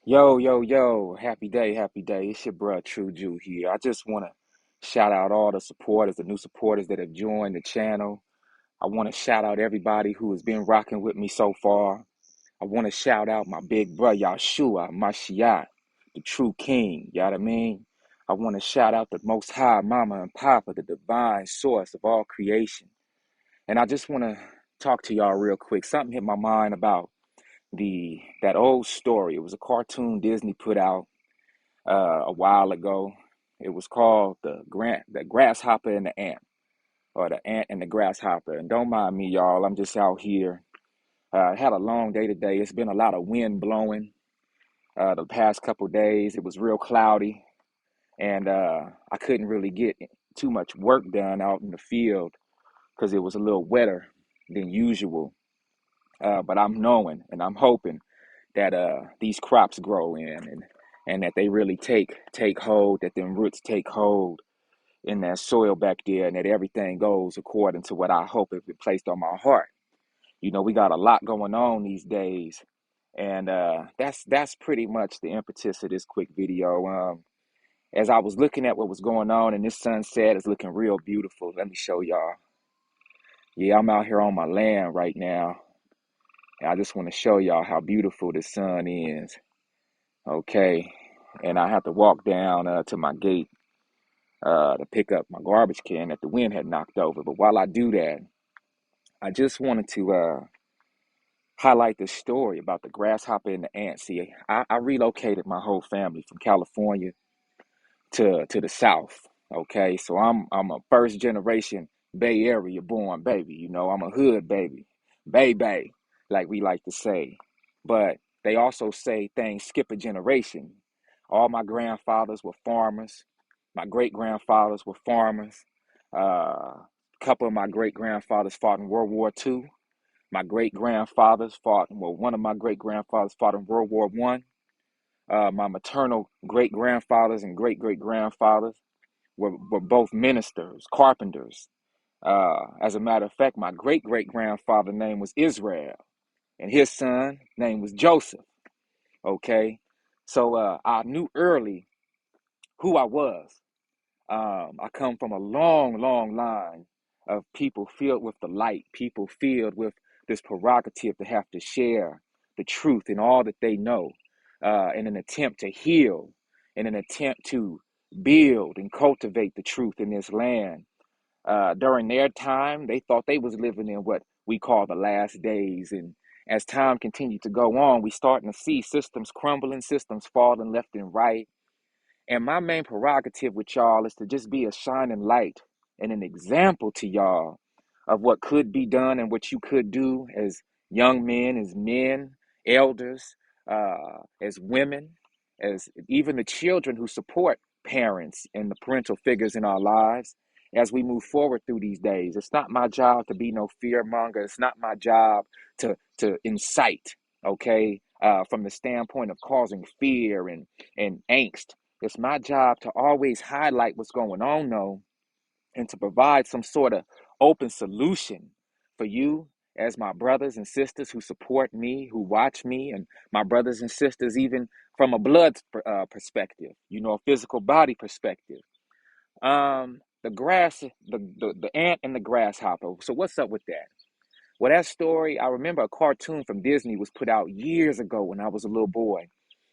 Yo, yo, yo, happy day, happy day. It's your bro, True Jew here. I just want to shout out all the supporters, the new supporters that have joined the channel. I want to shout out everybody who has been rocking with me so far. I want to shout out my big bro, Yahshua, Mashiach, the true king. You know what I mean? I want to shout out the Most High, Mama and Papa, the divine source of all creation. And I just want to talk to y'all real quick. Something hit my mind about that old story. It was a cartoon Disney put out a while ago. It was called the Grasshopper and the Ant, or the Ant and the Grasshopper. And don't mind me, y'all. I'm just out here. I had a long day today. It's been a lot of wind blowing the past couple days. It was real cloudy, and I couldn't really get too much work done out in the field because it was a little wetter than usual. But I'm knowing and I'm hoping that these crops grow in, and that they really take hold, that them roots take hold in that soil back there, and that everything goes according to what I hope has been placed on my heart. You know, we got a lot going on these days, and that's pretty much the impetus of this quick video. As I was looking at what was going on, and this sunset is looking real beautiful. Let me show y'all. Yeah, I'm out here on my land right now, and I just want to show y'all how beautiful the sun is. Okay, and I have to walk down to my gate to pick up my garbage can that the wind had knocked over. But while I do that, I just wanted to highlight this story about the grasshopper and the ant. See, I relocated my whole family from California to the South. Okay, so I'm a first generation Bay Area born baby. You know, I'm a hood baby, baby, like we like to say. But they also say things skip a generation. All my grandfathers were farmers. My great grandfathers were farmers. A couple of my great grandfathers fought in World War II. My great grandfathers fought. Well, one of my great grandfathers fought in World War One. My maternal great grandfathers and great great grandfathers were both ministers, carpenters. As a matter of fact, my great great grandfather's name was Israel, and his son name was Joseph. Okay, so I knew early who I was. I come from a long, long line of people filled with the light, people filled with this prerogative to have to share the truth and all that they know, in an attempt to heal, in an attempt to build and cultivate the truth in this land. During their time, they thought they was living in what we call the last days. And as time continued to go on, we starting to see systems crumbling, systems falling left and right. And my main prerogative with y'all is to just be a shining light and an example to y'all of what could be done and what you could do as young men, as men, elders, as women, as even the children who support parents and the parental figures in our lives as we move forward through these days. It's not my job to be no fear monger. It's not my job to incite, okay, from the standpoint of causing fear and angst. It's my job to always highlight what's going on, though, and to provide some sort of open solution for you as my brothers and sisters who support me, who watch me, and my brothers and sisters, even from a blood perspective, you know, a physical body perspective. The ant and the grasshopper. So what's up with that? Well, that story, I remember a cartoon from Disney was put out years ago when I was a little boy.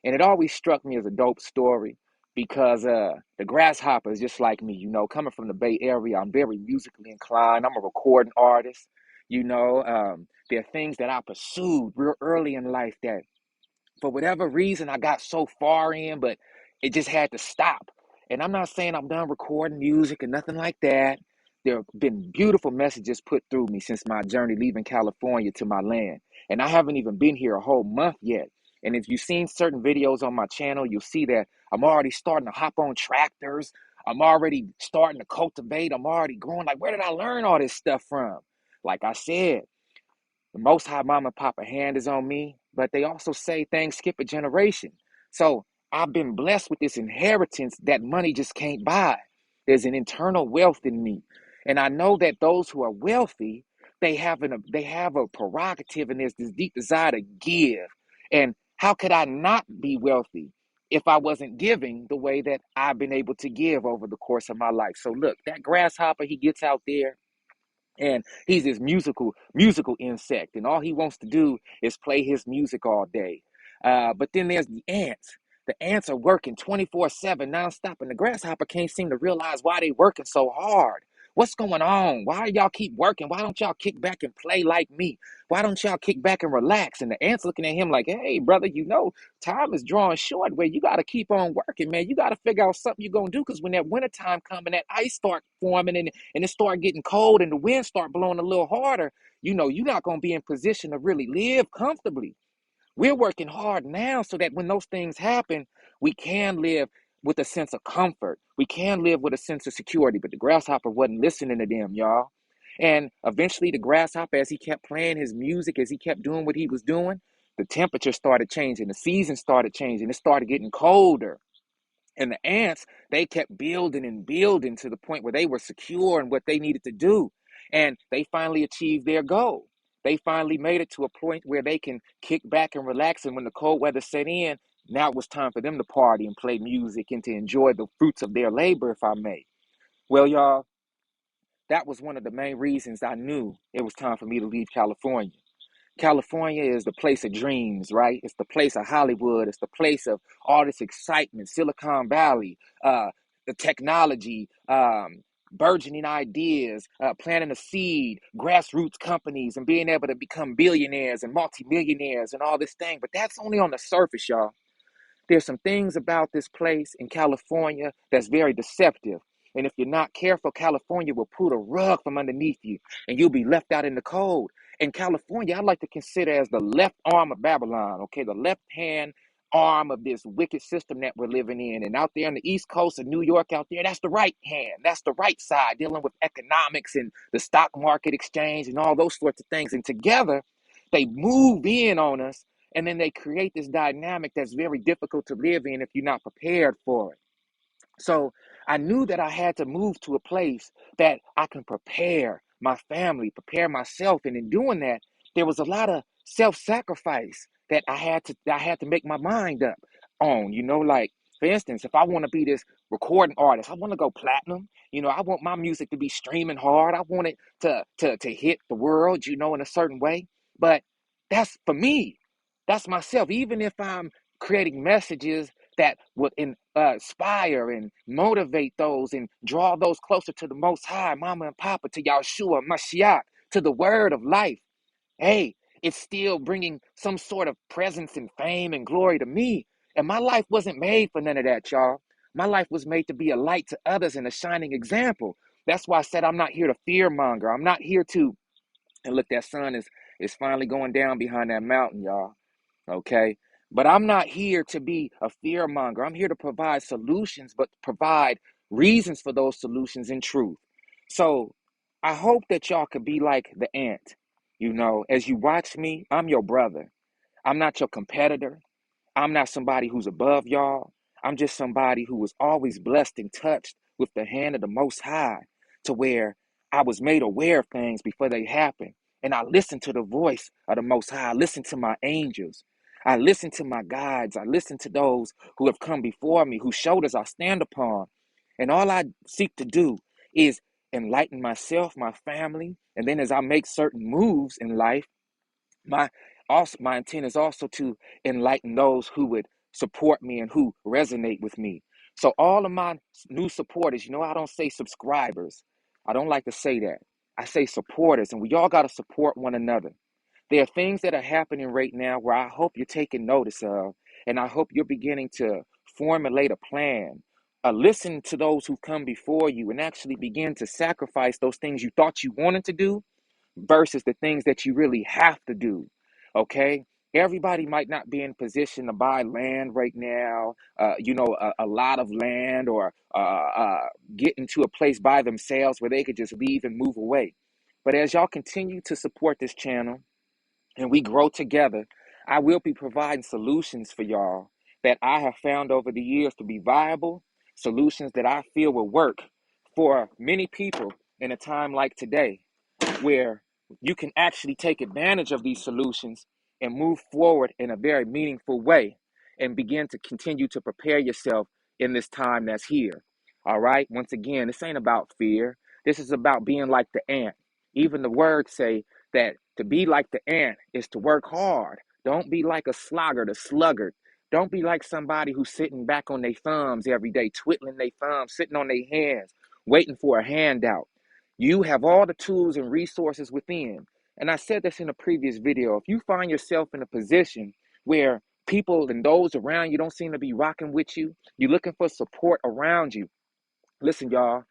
And it always struck me as a dope story because the grasshopper is just like me, you know, coming from the Bay Area. I'm very musically inclined. I'm a recording artist. You know, there are things that I pursued real early in life that for whatever reason I got so far in, but it just had to stop. And I'm not saying I'm done recording music and nothing like that. There have been beautiful messages put through me since my journey leaving California to my land. And I haven't even been here a whole month yet. And if you've seen certain videos on my channel, you'll see that I'm already starting to hop on tractors. I'm already starting to cultivate. I'm already growing. Like, where did I learn all this stuff from? Like I said, the Most High Mama and Papa hand is on me, but they also say things skip a generation. So I've been blessed with this inheritance that money just can't buy. There's an internal wealth in me. And I know that those who are wealthy, they have a prerogative and there's this deep desire to give. And How could I not be wealthy if I wasn't giving the way that I've been able to give over the course of my life? So look, that grasshopper, he gets out there and he's this musical insect, and all he wants to do is play his music all day. But then there's the ants. The ants are working 24/7 nonstop, and the grasshopper can't seem to realize why they working so hard. What's going on? Why do y'all keep working? Why don't y'all kick back and play like me? Why don't y'all kick back and relax? And the ants looking at him like, hey, brother, time is drawing short where you got to keep on working, man. You got to figure out something you're going to do, because when that winter time comes and that ice start forming and it start getting cold and the wind start blowing a little harder, you're not going to be in position to really live comfortably. We're working hard now so that when those things happen, we can live with a sense of comfort. We can live with a sense of security. But the grasshopper wasn't listening to them, y'all. And eventually the grasshopper, as he kept playing his music, as he kept doing what he was doing, the temperature started changing. The season started changing. It started getting colder. And the ants, they kept building and building to the point where they were secure in what they needed to do. And they finally achieved their goal. They finally made it to a point where they can kick back and relax. And when the cold weather set in, now it was time for them to party and play music and to enjoy the fruits of their labor, if I may. Well, y'all, that was one of the main reasons I knew it was time for me to leave California. California is the place of dreams, right? It's the place of Hollywood. It's the place of all this excitement, Silicon Valley, the technology, burgeoning ideas, planting a seed, grassroots companies, and being able to become billionaires and multimillionaires and all this thing. But that's only on the surface, y'all. There's some things about this place in California that's very deceptive. And if you're not careful, California will pull the rug from underneath you and you'll be left out in the cold. And California, I like to consider as the left arm of Babylon, okay? The left hand arm of this wicked system that we're living in. And out there on the East Coast of New York, out there, that's the right hand. That's the right side, dealing with economics and the stock market exchange and all those sorts of things. And together, they move in on us, and then they create this dynamic that's very difficult to live in if you're not prepared for it. So I knew that I had to move to a place that I can prepare my family, prepare myself. And in doing that, there was a lot of self-sacrifice that I had to make my mind up on, like, for instance, if I want to be this recording artist, I want to go platinum, I want my music to be streaming hard. I want it to hit the world, in a certain way. But that's for me. That's myself. Even if I'm creating messages that would inspire and motivate those and draw those closer to the Most High, Mama and Papa, to Yahshua, Mashiach, to the word of life. Hey, it's still bringing some sort of presence and fame and glory to me. And my life wasn't made for none of that, y'all. My life was made to be a light to others and a shining example. That's why I said I'm not here to fear monger. I'm not here to, and look, that sun is finally going down behind that mountain, y'all. Okay. But I'm not here to be a fear monger. I'm here to provide solutions, but provide reasons for those solutions in truth. So I hope that y'all could be like the ant. As you watch me, I'm your brother. I'm not your competitor. I'm not somebody who's above y'all. I'm just somebody who was always blessed and touched with the hand of the Most High, to where I was made aware of things before they happened. And I listened to the voice of the Most High. I listened to my angels. I listened to my guides. I listened to those who have come before me, whose shoulders I stand upon. And all I seek to do is enlighten myself, my family, and then as I make certain moves in life, my my intent is also to enlighten those who would support me and who resonate with me. So all of my new supporters, I don't say subscribers. I don't like to say that. I say supporters, and we all got to support one another. There are things that are happening right now where I hope you're taking notice of, and I hope you're beginning to formulate a plan. Listen to those who come before you and actually begin to sacrifice those things you thought you wanted to do versus the things that you really have to do. Okay. Everybody might not be in position to buy land right now, a lot of land, or get into a place by themselves where they could just leave and move away. But as y'all continue to support this channel and we grow together, I will be providing solutions for y'all that I have found over the years to be viable, solutions that I feel will work for many people in a time like today, where you can actually take advantage of these solutions and move forward in a very meaningful way and begin to continue to prepare yourself in this time that's here. All right. Once again, this ain't about fear. This is about being like the ant. Even the words say that to be like the ant is to work hard. Don't be like a sluggard. Don't be like somebody who's sitting back on their thumbs every day, twiddling their thumbs, sitting on their hands, waiting for a handout. You have all the tools and resources within. And I said this in a previous video. If you find yourself in a position where people and those around you don't seem to be rocking with you, you're looking for support around you. Listen, y'all,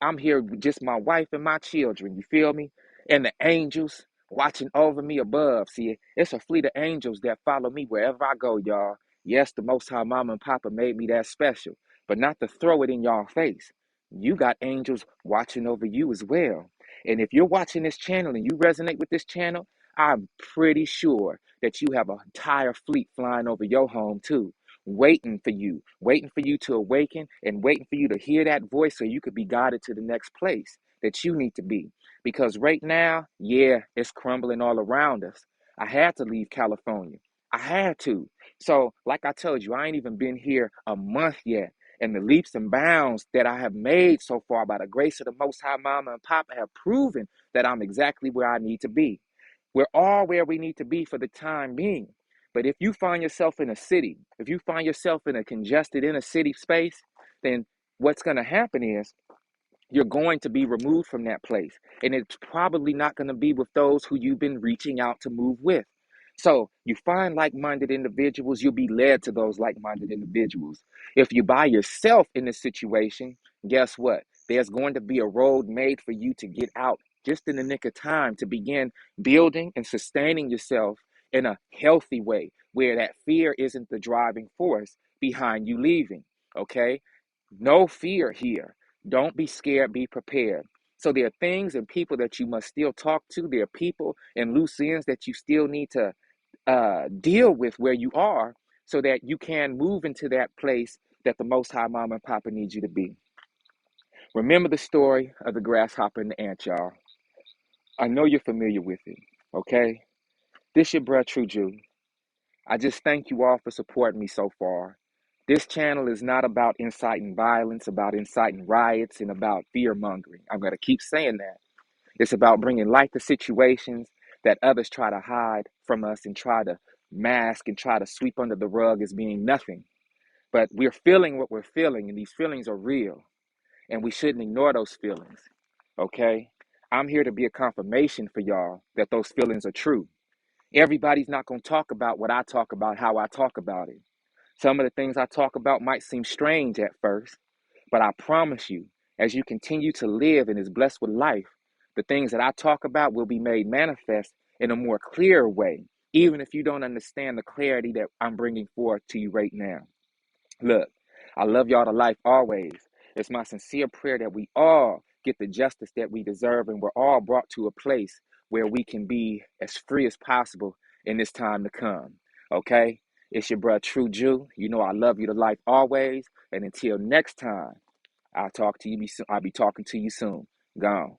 I'm here with just my wife and my children. You feel me? And the angels watching over me above. See, it's a fleet of angels that follow me wherever I go, y'all. Yes, the Most High Mama and Papa made me that special, but not to throw it in y'all face. You got angels watching over you as well. And if you're watching this channel and you resonate with this channel, I'm pretty sure that you have an entire fleet flying over your home too, waiting for you to awaken and waiting for you to hear that voice so you could be guided to the next place that you need to be. Because right now, yeah, it's crumbling all around us. I had to leave California. I had to. So, like I told you, I ain't even been here a month yet. And the leaps and bounds that I have made so far by the grace of the Most High Mama and Papa have proven that I'm exactly where I need to be. We're all where we need to be for the time being. But if you find yourself in a city, if you find yourself in a congested inner city space, then what's going to happen is you're going to be removed from that place. And it's probably not going to be with those who you've been reaching out to move with. So you find like-minded individuals, you'll be led to those like-minded individuals. If you're by yourself in this situation, guess what? There's going to be a road made for you to get out just in the nick of time to begin building and sustaining yourself in a healthy way where that fear isn't the driving force behind you leaving. Okay? No fear here. Don't be scared, be prepared. So there are things and people that you must still talk to. There are people and loose ends that you still need to deal with where you are so that you can move into that place that the Most High Mama and Papa needs you to be. Remember the story of the grasshopper and the ant, y'all. I know you're familiar with it, okay? This your bruh, True Jew. I just thank you all for supporting me so far. This channel is not about inciting violence, about inciting riots, and about fear mongering. I'm going to keep saying that. It's about bringing light to situations that others try to hide from us and try to mask and try to sweep under the rug as being nothing. But we're feeling what we're feeling, and these feelings are real, and we shouldn't ignore those feelings, okay? I'm here to be a confirmation for y'all that those feelings are true. Everybody's not going to talk about what I talk about, how I talk about it. Some of the things I talk about might seem strange at first, but I promise you, as you continue to live and is blessed with life, the things that I talk about will be made manifest in a more clear way, even if you don't understand the clarity that I'm bringing forth to you right now. Look, I love y'all to life always. It's my sincere prayer that we all get the justice that we deserve and we're all brought to a place where we can be as free as possible in this time to come. Okay? It's your brother True Jew. You know I love you to life always. And until next time, I'll be talking to you soon. Gone.